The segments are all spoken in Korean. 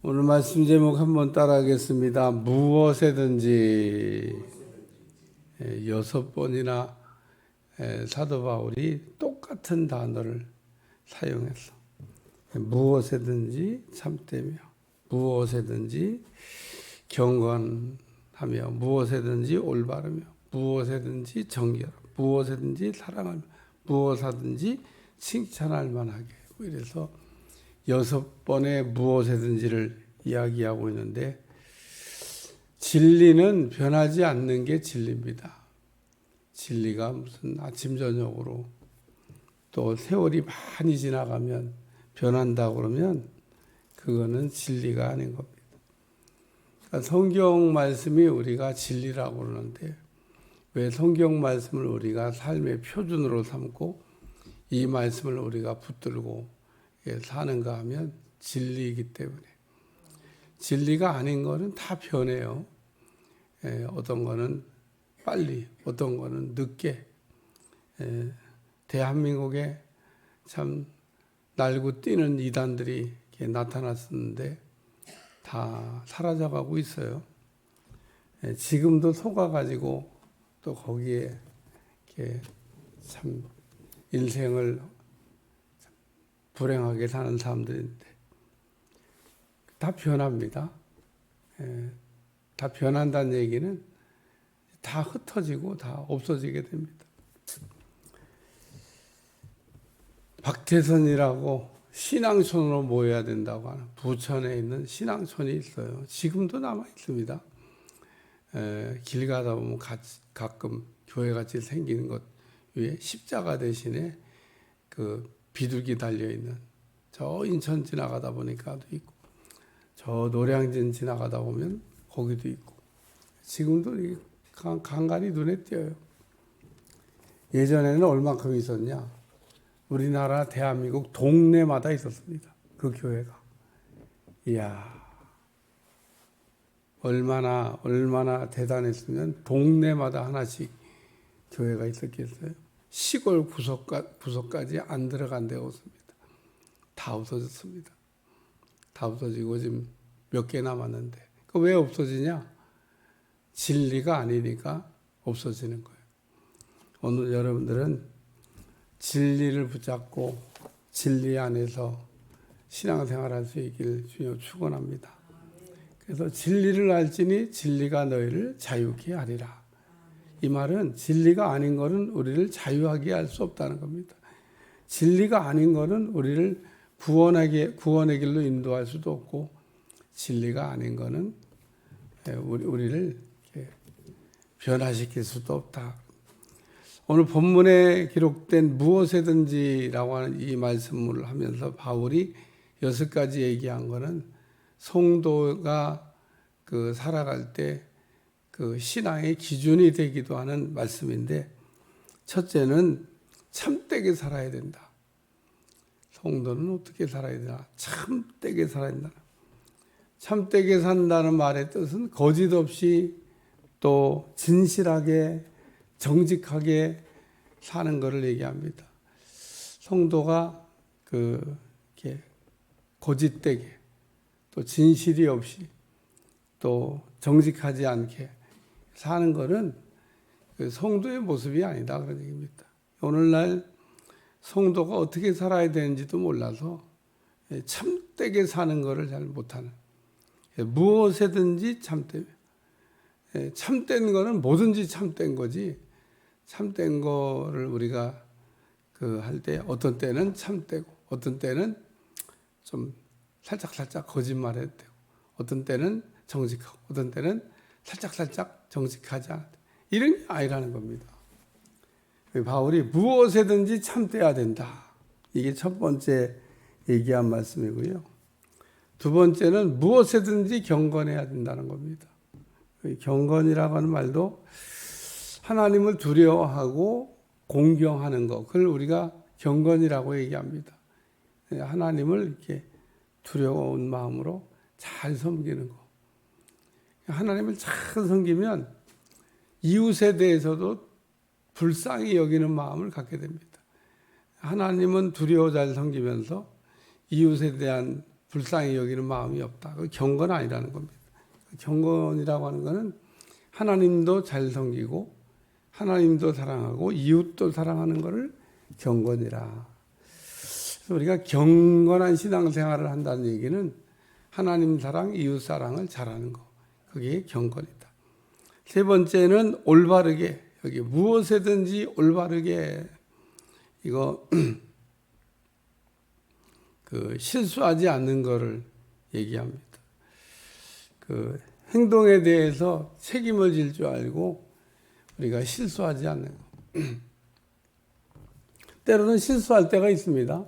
오늘 말씀 제목 한번 따라하겠습니다. 무엇에든지 6번이나 사도 바울이 똑같은 단어를 사용했어. 무엇에든지 참되며, 무엇에든지 경건하며, 무엇에든지 올바르며, 무엇에든지 정결, 무엇에든지 사랑하며, 무엇하든지 칭찬할 만하게. 이래서 6번의 무엇에든지를 이야기하고 있는데, 진리는 변하지 않는 게 진리입니다. 진리가 무슨 아침 저녁으로 또 세월이 많이 지나가면 변한다고 그러면 그거는 진리가 아닌 겁니다. 그러니까 성경 말씀이 우리가 진리라고 그러는데, 왜 성경 말씀을 우리가 삶의 표준으로 삼고 이 말씀을 우리가 붙들고 사는가 하면 진리이기 때문에. 진리가 아닌 거는 다 변해요. 어떤 거는 빨리, 어떤 거는 늦게. 대한민국에 참 날고 뛰는 이단들이 나타났었는데 다 사라져가고 있어요. 지금도 속아가지고 또 거기에 참 인생을 불행하게 사는 사람들인데 다 변합니다. 다 변한다는 얘기는 다 흩어지고 다 없어지게 됩니다. 박태선이라고 신앙촌으로 모여야 된다고 하는 부천에 있는 신앙촌이 있어요. 지금도 남아 있습니다. 길 가다 보면 가끔 교회같이 생기는 것 위에 십자가 대신에 그 비둘기 달려있는, 저 인천 지나가다 보니까도 있고, 저 노량진 지나가다 보면 거기도 있고, 지금도 간간히 눈에 띄어요. 예전에는 얼만큼 있었냐? 우리나라 대한민국 동네마다 있었습니다. 그 교회가. 이야, 얼마나 대단했으면 동네마다 하나씩 교회가 있었겠어요. 시골 구석까지 안 들어간 데가 없습니다. 다 없어졌습니다. 다 없어지고 지금 몇 개 남았는데. 왜 없어지냐? 진리가 아니니까 없어지는 거예요. 오늘 여러분들은 진리를 붙잡고 진리 안에서 신앙생활할 수 있기를 주여 축원합니다. 그래서 진리를 알지니 진리가 너희를 자유케 하리라. 이 말은 진리가 아닌 것은 우리를 자유하게 할 수 없다는 겁니다. 진리가 아닌 것은 우리를 구원의 길로 인도할 수도 없고, 진리가 아닌 것은 우리를 변화시킬 수도 없다. 오늘 본문에 기록된 무엇에든지라고 하는 이 말씀을 하면서 바울이 6가지 얘기한 것은 성도가 살아갈 때 그 신앙의 기준이 되기도 하는 말씀인데, 첫째는 참되게 살아야 된다. 성도는 어떻게 살아야 되나? 참되게 살아야 된다. 참되게 산다는 말의 뜻은 거짓 없이 또 진실하게 정직하게 사는 것을 얘기합니다. 성도가 이렇게 거짓되게 또 진실이 없이 또 정직하지 않게 사는 것은 성도의 모습이 아니다, 그런 얘기입니다. 오늘날 성도가 어떻게 살아야 되는지도 몰라서 참되게 사는 것을 잘 못하는, 무엇에든지 참되며, 참된 거는 뭐든지 참된 거지, 참된 거를 우리가 할 때 어떤 때는 참되고 어떤 때는 좀 살짝 거짓말해도 되고, 어떤 때는 정직하고 어떤 때는 살짝 정직하지 않다. 이런 게 아니라는 겁니다. 바울이 무엇에든지 참돼야 된다. 이게 첫 번째 얘기한 말씀이고요. 두 번째는 무엇에든지 경건해야 된다는 겁니다. 경건이라고 하는 말도 하나님을 두려워하고 공경하는 것, 그걸 우리가 경건이라고 얘기합니다. 하나님을 이렇게 두려운 마음으로 잘 섬기는 거. 하나님을 잘 섬기면 이웃에 대해서도 불쌍히 여기는 마음을 갖게 됩니다. 하나님은 두려워 잘 섬기면서 이웃에 대한 불쌍히 여기는 마음이 없다. 그 경건 아니라는 겁니다. 경건이라고 하는 것은 하나님도 잘 섬기고 하나님도 사랑하고 이웃도 사랑하는 것을 경건이라. 그래서 우리가 경건한 신앙생활을 한다는 얘기는 하나님 사랑, 이웃 사랑을 잘하는 거. 그게 경건이다. 세 번째는 올바르게, 여기 무엇에든지 올바르게, 이거 그 실수하지 않는 것을 얘기합니다. 그 행동에 대해서 책임을 질 줄 알고 우리가 실수하지 않는 것. 때로는 실수할 때가 있습니다.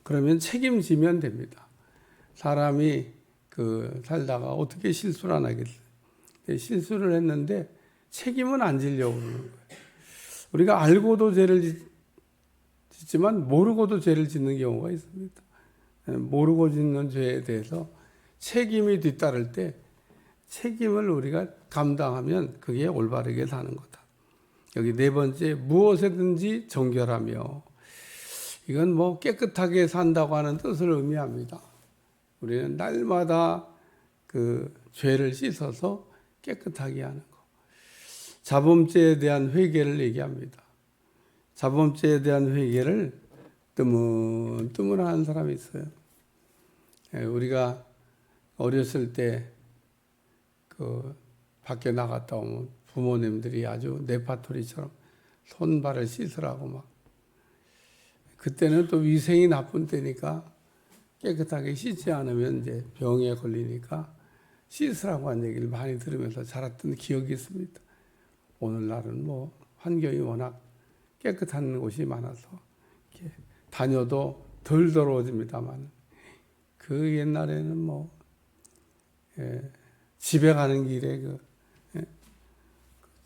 그러면 책임지면 됩니다. 사람이 그 살다가 어떻게 실수를 안 하겠어요? 실수를 했는데 책임은 안 지려고 그러는 거예요. 우리가 알고도 죄를 짓지만 모르고도 죄를 짓는 경우가 있습니다. 모르고 짓는 죄에 대해서 책임이 뒤따를 때 책임을 우리가 감당하면 그게 올바르게 사는 거다. 여기 네 번째, 무엇에든지 정결하며. 이건 뭐 깨끗하게 산다고 하는 뜻을 의미합니다. 우리는 날마다 그 죄를 씻어서 깨끗하게 하는 거. 자범죄에 대한 회개를 얘기합니다. 자범죄에 대한 회개를 뜨문뜨문하는 사람이 있어요. 우리가 어렸을 때 그 밖에 나갔다 오면 부모님들이 아주 네파토리처럼 손발을 씻으라고 막. 그때는 또 위생이 나쁜 때니까 깨끗하게 씻지 않으면 이제 병에 걸리니까 씻으라고 한 얘기를 많이 들으면서 자랐던 기억이 있습니다. 오늘날은 뭐 환경이 워낙 깨끗한 곳이 많아서 이렇게 다녀도 덜 더러워집니다만 그 옛날에는 뭐 집에 가는 길에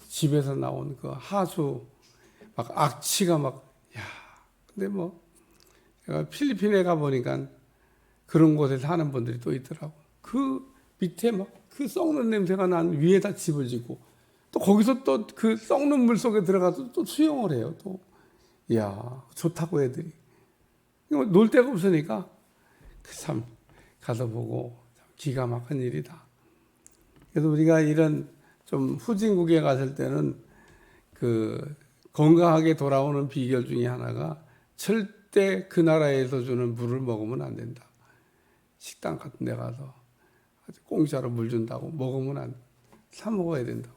집에서 나온 그 하수 막 악취가 막 근데 뭐 제가 필리핀에 가 보니까 그런 곳에 사는 분들이 또 있더라고. 그 밑에 막 그 썩는 냄새가 난 위에다 집을 짓고 또 거기서 또 그 썩는 물 속에 들어가서 또 수영을 해요. 또 좋다고 애들이 놀 데가 없으니까 참 가서 보고 기가 막힌 일이다. 그래서 우리가 이런 좀 후진국에 갔을 때는 그 건강하게 돌아오는 비결 중에 하나가 절대 그 나라에서 주는 물을 먹으면 안 된다. 식당 같은 데 가서 공짜로 물 준다고 먹으면 안 돼. 사 먹어야 된다고.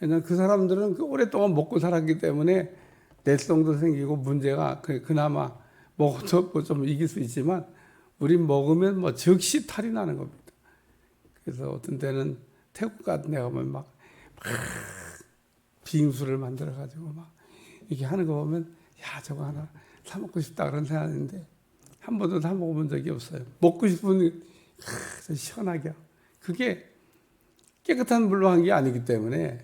왜냐하면 그 사람들은 오랫동안 먹고 살았기 때문에 내성도 생기고 문제가 그나마 먹어도 좀 이길 수 있지만 우린 먹으면 뭐 즉시 탈이 나는 겁니다. 그래서 어떤 때는 태국 같은 데 가면 막 빙수를 만들어 가지고 막 이렇게 하는 거 보면 저거 하나 사 먹고 싶다 그런 생각인데 한 번도 사 먹어본 적이 없어요. 먹고 싶은 시원하게. 그게 깨끗한 물로 한 게 아니기 때문에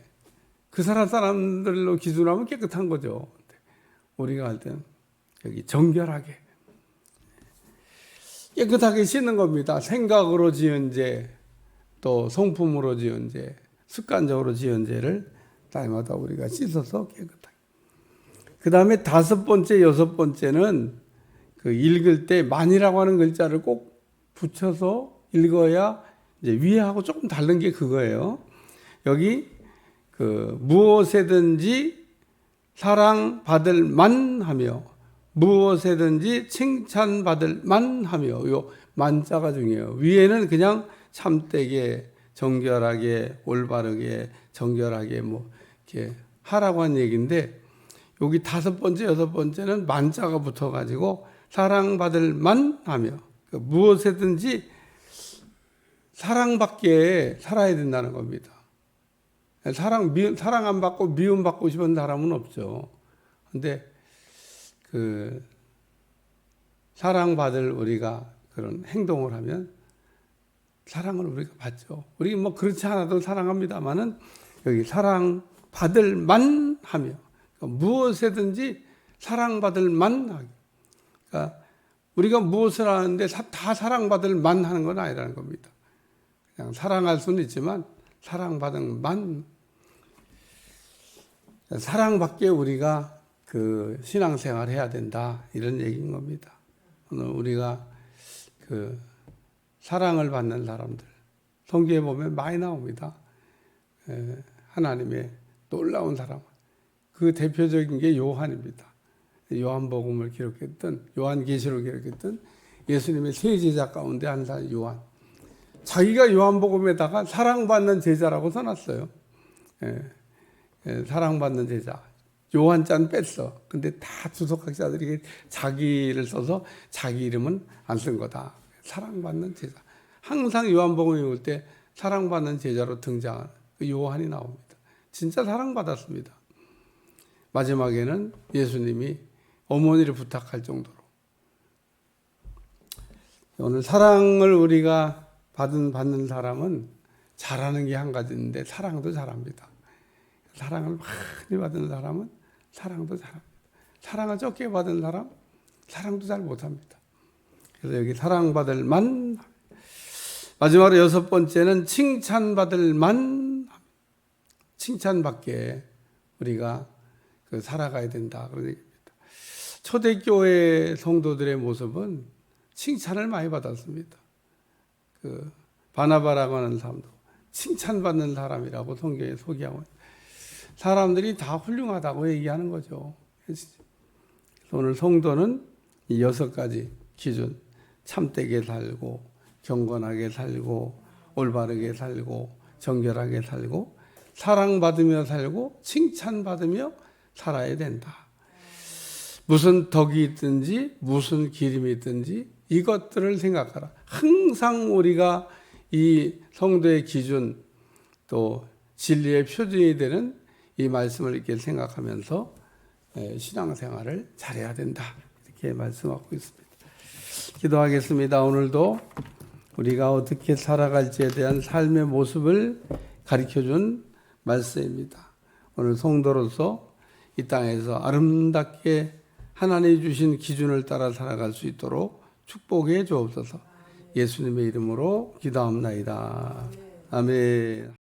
그 사람들로 기준하면 깨끗한 거죠. 우리가 할 때는 여기 정결하게 깨끗하게 씻는 겁니다. 생각으로 지은 죄, 또 성품으로 지은 죄, 습관적으로 지은 죄를 날마다 우리가 씻어서 깨끗하게. 그 다음에 다섯 번째, 여섯 번째는 그 읽을 때 만이라고 하는 글자를 꼭 붙여서 읽어야 이제 위에하고 조금 다른 게 그거예요. 여기 그 무엇에든지 사랑받을 만하며 무엇에든지 칭찬받을 만하며 요 만자가 중요해요. 위에는 그냥 참되게 정결하게 올바르게 정결하게 뭐 이렇게 하라고 한 얘기인데 여기 다섯 번째 여섯 번째는 만자가 붙어가지고 사랑받을 만하며 무엇에든지 사랑받게 살아야 된다는 겁니다. 사랑 안 받고 미움 받고 싶은 사람은 없죠. 근데 그 사랑받을 우리가 그런 행동을 하면 사랑을 우리가 받죠. 우리 뭐 그렇지 않아도 사랑합니다만은 여기 사랑받을 만하며 무엇에든지 사랑받을 만하게. 그러니까 우리가 무엇을 하는데 다 사랑받을 만하는 건 아니라는 겁니다. 그냥 사랑할 수는 있지만 사랑받은 만 사랑받게 우리가 그 신앙생활 해야 된다 이런 얘기인 겁니다. 오늘 우리가 그 사랑을 받는 사람들. 성경에 보면 많이 나옵니다. 하나님의 놀라운 사랑. 그 대표적인 게 요한입니다. 요한복음을 기록했던, 요한계시록을 기록했던 예수님의 세 제자 가운데 한 사람 요한. 자기가 요한복음에다가 사랑받는 제자라고 써놨어요. 사랑받는 제자. 요한자는 뺐어. 근데 다 주석학자들이 자기를 써서 자기 이름은 안 쓴 거다. 사랑받는 제자. 항상 요한복음에 올 때 사랑받는 제자로 등장하는 그 요한이 나옵니다. 진짜 사랑받았습니다. 마지막에는 예수님이 어머니를 부탁할 정도로. 오늘 사랑을 우리가 받는 사람은 잘하는 게 한 가지 있는데 사랑도 잘합니다. 사랑을 많이 받은 사람은 사랑도 잘합니다. 사랑을 적게 받은 사람, 사랑도 잘 못합니다. 그래서 여기 사랑받을 만, 마지막으로 6번째는 칭찬받을 만, 칭찬받게 우리가 살아가야 된다. 그런 얘기입니다. 초대교회 성도들의 모습은 칭찬을 많이 받았습니다. 바나바라고 하는 사람도 칭찬받는 사람이라고 성경에 소개하고 사람들이 다 훌륭하다고 얘기하는 거죠. 오늘 성도는 이 6가지 기준, 참되게 살고 경건하게 살고 올바르게 살고 정결하게 살고 사랑받으며 살고 칭찬받으며 살아야 된다. 무슨 덕이 있든지 무슨 기림이 있든지 이것들을 생각하라. 항상 우리가 이 성도의 기준 또 진리의 표준이 되는 이 말씀을 이렇게 생각하면서 신앙생활을 잘해야 된다. 이렇게 말씀하고 있습니다. 기도하겠습니다. 오늘도 우리가 어떻게 살아갈지에 대한 삶의 모습을 가르쳐준 말씀입니다. 오늘 성도로서 이 땅에서 아름답게 하나님이 주신 기준을 따라 살아갈 수 있도록 축복해 주옵소서. 예수님의 이름으로 기도합나이다. 아멘.